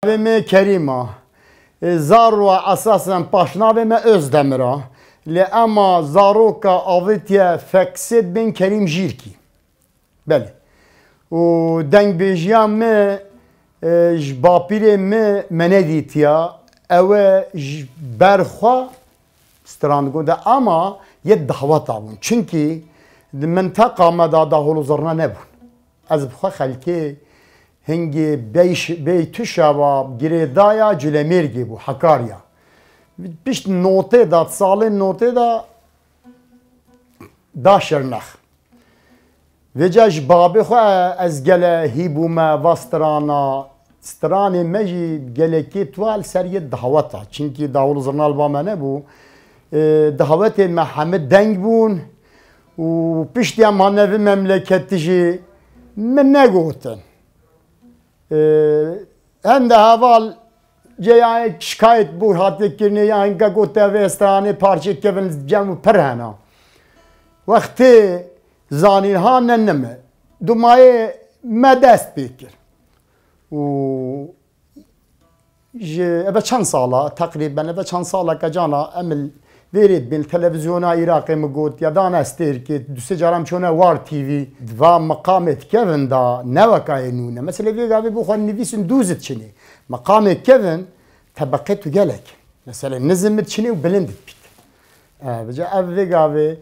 me Kerîma zar ve esasen paşnavê me Özdemir li ema zaroka avitiye feksid bin Kerîm Jîrkî. Belê. û dengbêjiya me ji bapîrê me nedîtiya ew e ji ber xwe strandigo de ama yê daweta bûn. Çunkî di minteqa me da daholozirina nebûn. Ez bi xwe xelkê hingê bey tuşava girêdaya Cilemêrgê bû Hekarya. Pişt notê da salên notê da şirnex. Vêca ji babê xwe ez gele hîbûme va strana stranê me jî gelekî tuval ser yê daweta. Çunkî daholozirina li ba me nebû. Dawetên me hemû deng bûn û piştî em hanevî memleketî jî min negotin. Hem de heval ceyayek şikayet bu hatiyekirini ya hinga gote vê stranê parçe kevin cem û pir hene. Wextê zanînha nenime dumayê me dest pê kir. û ji eve çend sala teqrîben eve çend saleke cana em verê bin televizyona Iraqê min got ya dane stêrkê du sê caran çûne War TV va meqamê dikevin da newekayê nûne. Mesela vê gavê bû xwe nivîsin dû zid çinê. Meqamê kevin tebeqê tu gelek. Mesela nizim çinê û bilind bît. Bice ev vê gavê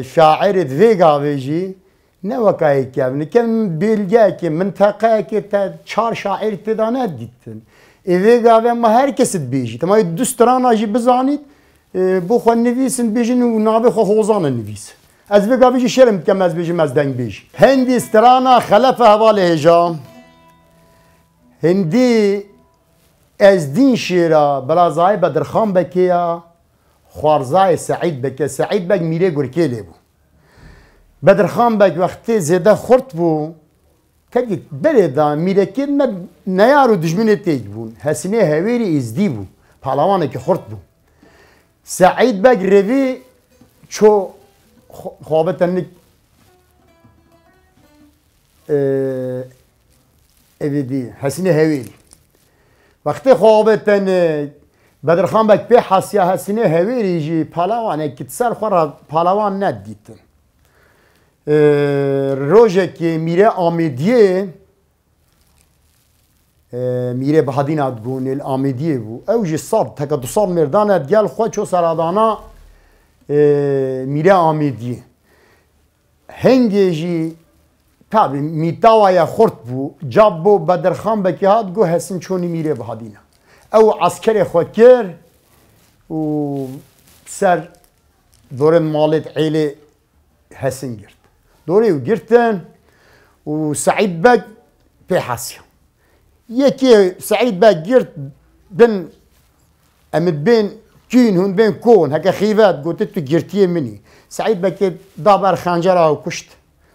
şairê di vê gavê jî newekayê kevin. Kevin bêlgeyekê minteqeyekê te çar şair tê da nedîtin. Vê gavê me herkesî dibêjît.Ema du strana jî bizanît بۆ خۆ نویسن بێژن و ناوێ خۆ هۆزانە نویس. Ez vê gavê jî şerm dikem ez bêjim ez deng bêjî. Hindî strana xelefe hevalê hêja. Hindî Ezdîn şêra Birazayê Bedirxan Bekê ya Xwarzayê Seîd Bek Seîd Bek Mîrê Gurkêlê bû. Bedirxan Bek wextê zêde xurt bû tekî berê da mîrekê me neyar û dijminê têk bûn. Hesinê hewêrî îzdî bû. Palawanekî xurt bû. Seîd Bek revî ço xwabe tenlik evê dî Hesinê hewêrî. Wextê xwabe tenê Bedirxan Bek pê hesiya Hesinê hewêrî jî palawanekî ti ser xwe re palawan nedîtin. Rojekê Mîrê Amêdiyê Mîrê bihadîna dibûn êl Amêdiyê bû. Ew jî sal teke du sal mêrdan et gel xwe ço seradana Mîrê Amêdiyê. Hingê jî tabî mîtawaya xurt bû cab bo Bedirxan Bekê hat got Hesin çonî Mîrê bihadîne. Ew eskerê xwe kir û ser dorên malê êlê Hesin girt. Dorê ew girtin û Seîd Bek pê hesiya. Yekê Seîd Bek girt bin em bên kîn hûn bên kon heke xîvet gotit tu girtiye minî. Seîd Bekê da ber xencera û kuşt.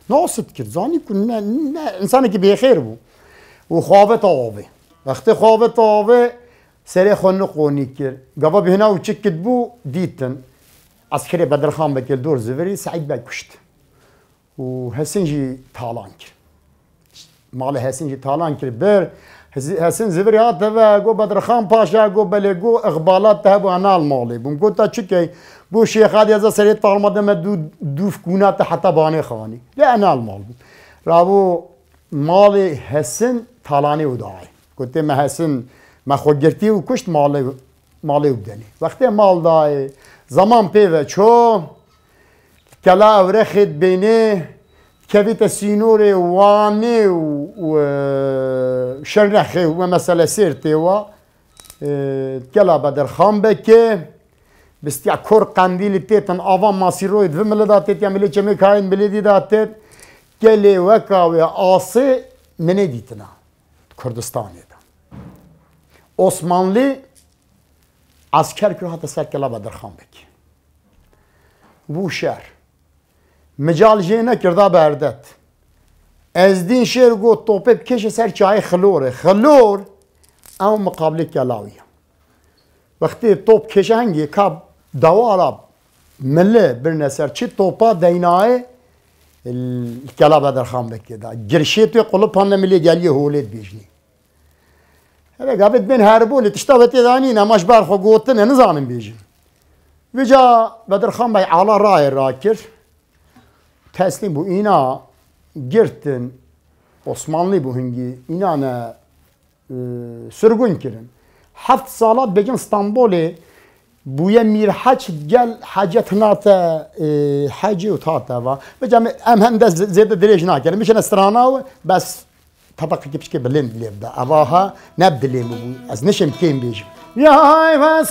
Nasıl kir? Zanî ku ne insanekî bêxêr bû. û xwaveta avê. Wextê xwaveta avê serê xwe niqonî kir. Gava bihina û çi kitbû dîtin. Eskerê Bedirxan Bekê li dor zivirî Seîd Bek kuşt. û Hesin jî talan kir. Malê Hesin jî talan kir bir Hesin zivirî hat heve got Bedirxan Paşa got belê got ixbalat te hebû enal malê bûn. Gota çikê bû Şêxadî eza serê talma deme dû fkûna te heta banê xanî. Lê enal mal bû. Rabû malê Hesin talanê û dayê. Gotê me Hesin me xwe girtî û kuşt malê û denê. Wextê mal dayê zaman pê ve ço kela evrexê dibênê kevîte sînorê Wanê û Şirnexê û me mesele sêrtê wa kela Bedirxan Bekê bistiya kor qendîlê têtin ava masîroyê di vê milê da têt ya milê çemêkayên bilêdî da têt gelê weka wê asê minê dîtine Kurdistanê de. Osmanlî esker kir hate ser kela Bedirxan Bekê. Bû şer Mical jê nekir da berdet. Ezdîn şêr got topê bikêşe ser çayê xilorê. Xilor ew muqabilê kelaw ye. Wextê top kêşe hengê ka dewara milê birine ser çi topa deynayê kela Bedirxan Bekê da. Girşê tê qulip hane milê geliye holê dibêjnî. هذا قابل بين هربولي تشتغلت داني نماش بارخو قوتنا نزانم بيجي وجا بدر خان بي على راي راكر تسليم بو إنا جرتن Osmanlı bu hingi inanı sürgün kirin. Haft salat bejin İstanbul'e buya mirhaç gel hacetnata hacı utata va. Ve cam hem de zede direj nakerim. Mişen strana bas tabak kipşke belin bilevda. Avaha nebdilim bu. Az neşem kim bejim. Yay vas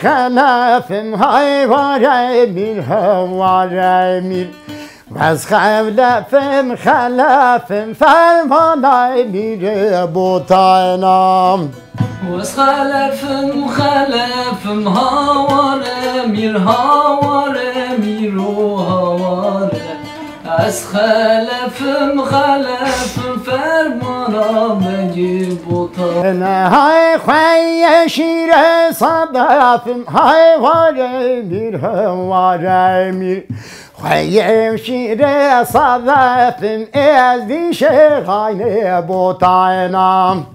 khanafim hay var emir var emir. از خلفم فرمانای میره بوتانم از خلفم هاواره میر هاواره میرو هاواره از خلفم فرمانا بگی بوتانم های خوی شیر صدفم های واره میر هاواره میر خيم شيري صدفم ازدي شغايني بوطاينام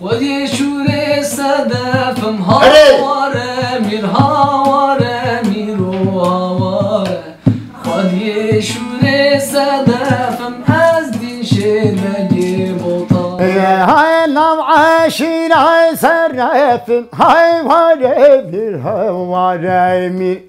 خدي شوري صدفم هاواره مير هاواره ميرو هاواره خدي شوري صدفم ازدي شغايني بوطاينام هاي نوع شيري صرفم هاي واره مير هاواره مير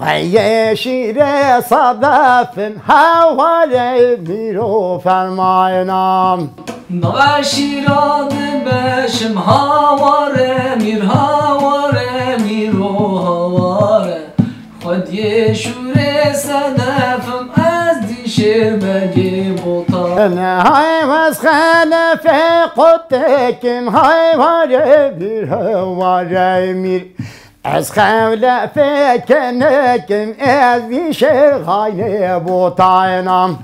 خیه شیر صدفم حواله میرو فرماینم نوع شیراد بشم هاواره میر هاواره میرو هاواره خود یه شور صدفم از دیشر بگی بوتان های وز خلف قدکم های واره میر هاواره میر از خلفکنکم از شغاینه بوتاینم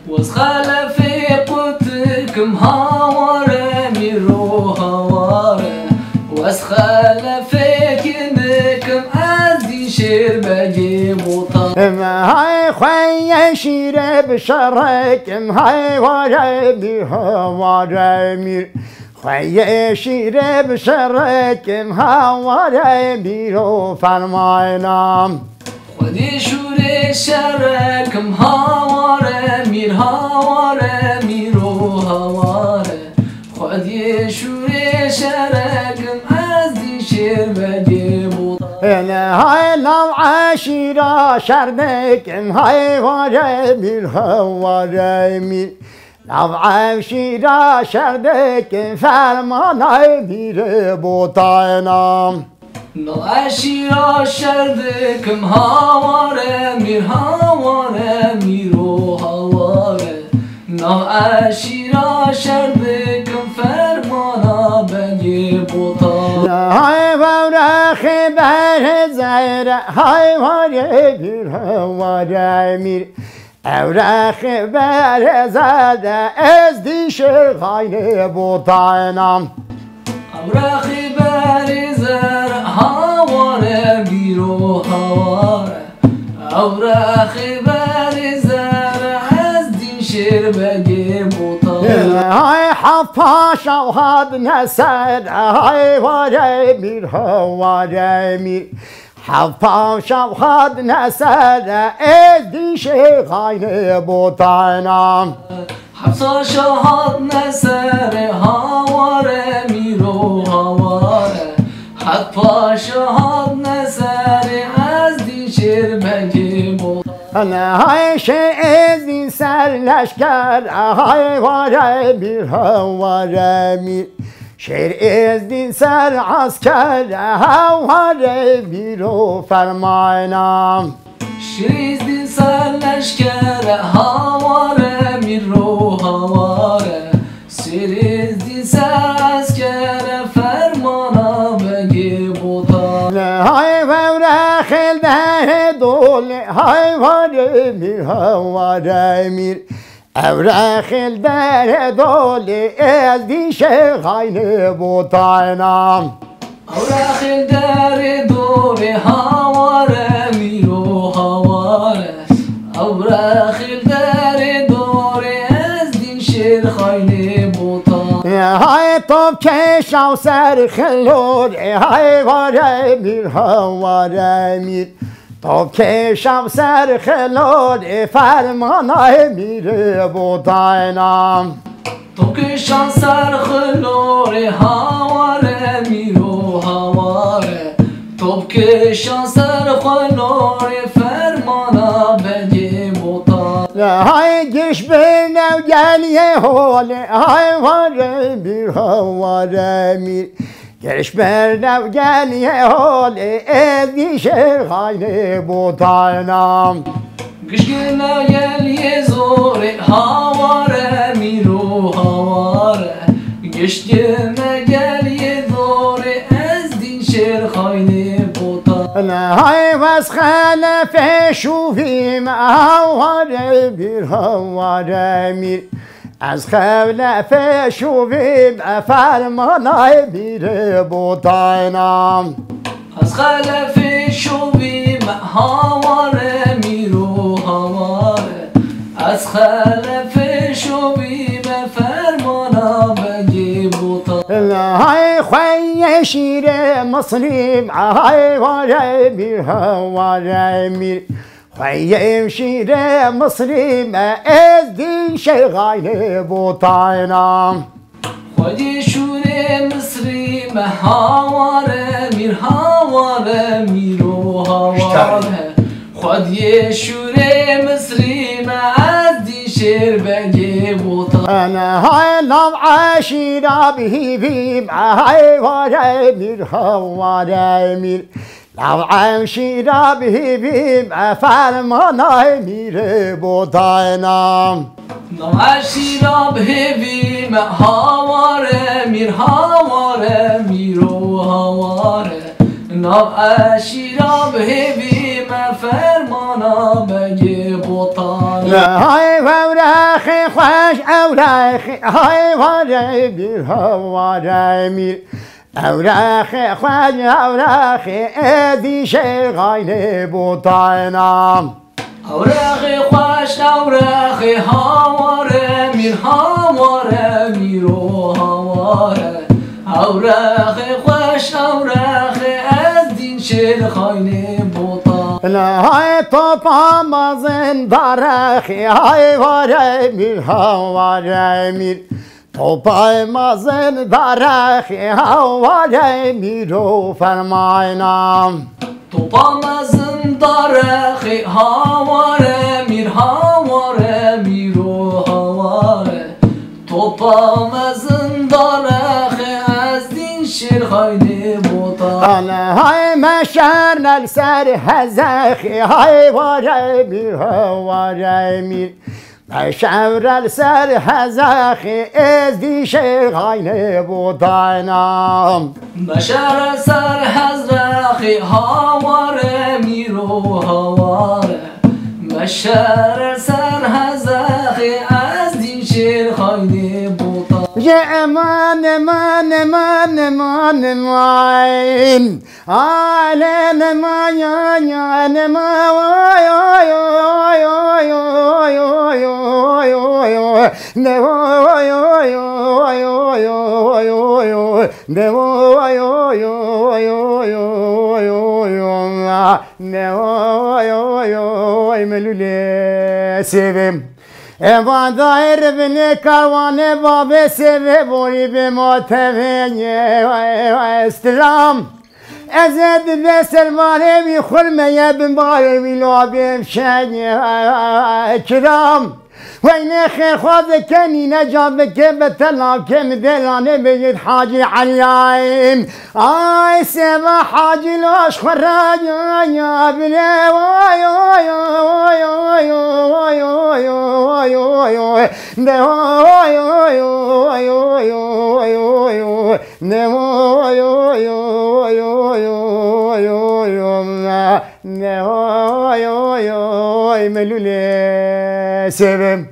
وز خلف قدکم هاواره میرو هاواره وز خلفکنکم از دیشر بگی بوتان های خوی شیره بشرکم های واره میر هاواره میر خیه شیره بشرکم هاواره میرو فرماینم خودی شوره شرکم هاواره میر هاواره میرو هاواره خودی شوره شرکم از دیشر بگی بوطان های نوع شیره شردکم های واره میر هاواره میر نوع شیره شردکم فرمانای میره بوطاینم نوع شیره شردکم هاواره میر هاواره میرو هاواره نوع شیره شردکم فرمانا بگی بوطان های ورخ بر زیر های واره میر هاواره میر اورخ بر زده از دیش غاینه بوطاینم اورخ بر زر هاواره بیرو هاواره اورخ بر زر از دیشر بگی بوطان های حفا شوهد نسد های واره میر هاواره میر حفا شوهد نسد از دیش غاینه بوطاینم حفصا شهاد نسر هاواره میرو هاواره حفا شهاد نسر از دیشر بگی بوطان های از این سر لشکر های واره میر هاواره میر شیر از دین سر عسکر هاواره میرو فرماینم شیر از دین سر لشکر هاواره میرو هاواره شیر از دین سر عسکر فرمانا بگی بوطان های ورخ ده دول های واره میر هاواره میر اورخ در دول از دیش غاینه بوطاینم اورخ در دول هاواره میرو هاواره اورخ در دول از دیشر خاینه بوطان های تو top keşav ser xelor hayvare mir havare mir top keşav ser xelor fermana mir bodayna top keşav ser xelor havare mir havare top keşav ser xelor fermana bege bodayna hay geç benev gel ye hole hayvare bir havare mir geç benev gel ye hole edişe hayne bodayna Gışgına gel ye zore havare miru havare Gışgına gel ye zore ezdin şer hayne bota hay vaskhana fe şufim havare bir havare mir az khawla fe şufim fermana bir botayna Az khalafi şuvim havare miru havare Az khalafi şuvim fermana begi bota hay khoye şire muslim hay vare bir havare mir khoye şire muslim ezdin şegayne botayna Khodi şure misri havare mir havare miru havare Khodi şure misri azdi şer begi bota أنا هاي لو عاشيرا به بيم هاي ورامير هوارامير لو عاشيرا به بيم فرمانا مير بوداينا Namaşira bhevim havare mir havare miru havare Namaşira bhevim fermana bege botan هاي وراخي خوش أوراخي هاي ورامير هوارامير أوراخي خوش أوراخي أدي شغاين بوداينا Avrağı xoş avrağı havare mir havare miru havare Avrağı xoş avrağı ezdin şer hayne bota هاي طوبا مازن دارخي هاي ورامير هوارامير طوبا مازن دارخي هوارامير فرماينا Topamazın darığı havare mir havare miru havare Topamazın darığı ezdin şer hayne bota أنا هاي مشارنا لسار هزاخي هاي ورامير هوارامير مشار لسار هزاخي ازدي شغاين بوداينا Beşer ser hazrağı havare miru havare Beşer ser hazrağı ezdin şer hayne bota يا مان مان مان مان مان على ما يا ما sevim Evan dair beni karvanı babı seve boyu be mutevenye istram Ezed ve selmane bi khulmeye bin bari bi labim şenye kiram وين خير خذ كني نجا بك بتلا كم دلاني بيد حاجي عليايم اي سما حاجي لاش خراج يا بلا واي واي واي واي واي واي واي واي واي ده واي واي واي واي واي واي واي ده واي واي واي واي واي واي ده واي واي واي ملولي سبب